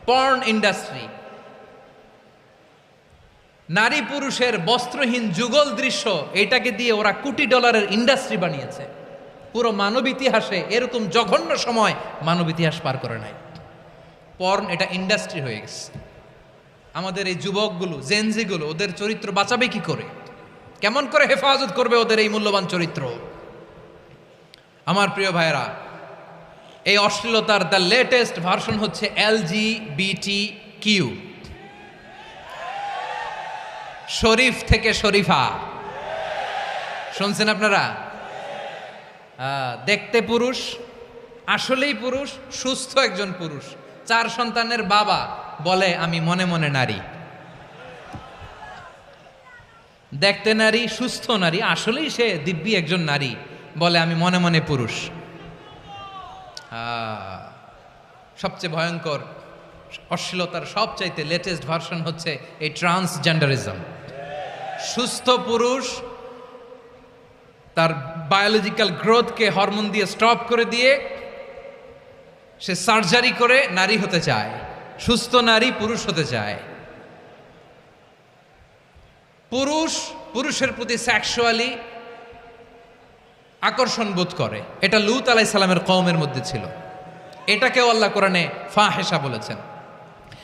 Porn industry, নারী পুরুষের বস্ত্রহীন যুগল দৃশ্য, এটাকে দিয়ে ওরা কোটি ডলারের ইন্ডাস্ট্রি বানিয়েছে। পুরো মানব ইতিহাসে এরকম জঘন্য সময় মানব ইতিহাস পার করে নাই। পর্ন এটা ইন্ডাস্ট্রি হয়ে গেছে। আমাদের এই যুবকগুলো, জেনজিগুলো, ওদের চরিত্র বাঁচাবে কি করে? কেমন করে হেফাজত করবে ওদের এই মূল্যবান চরিত্র? আমার প্রিয় ভাইরা, এই অশ্লীলতার দ্য লেটেস্ট ভার্সন হচ্ছে LGBTQ, শরীফ থেকে শরীফা। শুনছেন আপনারা? দেখতে পুরুষ, আসলেই পুরুষ, সুস্থ একজন পুরুষ, 4 সন্তানের বাবা, বলে আমি মনে মনে নারী। দেখতে নারী, সুস্থ নারী, আসলেই সে দিব্যি একজন নারী, বলে আমি মনে মনে পুরুষ। সবচেয়ে ভয়ঙ্কর অশ্লীলতার সবচাইতে লেটেস্ট ভার্সন হচ্ছে এই ট্রান্সজেন্ডারিজম। সুস্থ পুরুষ তার বায়োলজিক্যাল গ্রোথকে হরমোন দিয়ে স্টপ করে দিয়ে সে সার্জারি করে নারী হতে চায়, সুস্থ নারী পুরুষ হতে চায়। পুরুষ পুরুষের প্রতি সেক্সুয়ালি আকর্ষণ বোধ করে। এটা লূত আলাইহিস সালামের কওমের মধ্যে ছিল। এটাকেও আল্লাহ কোরআনে ফাহেশা বলেছেন।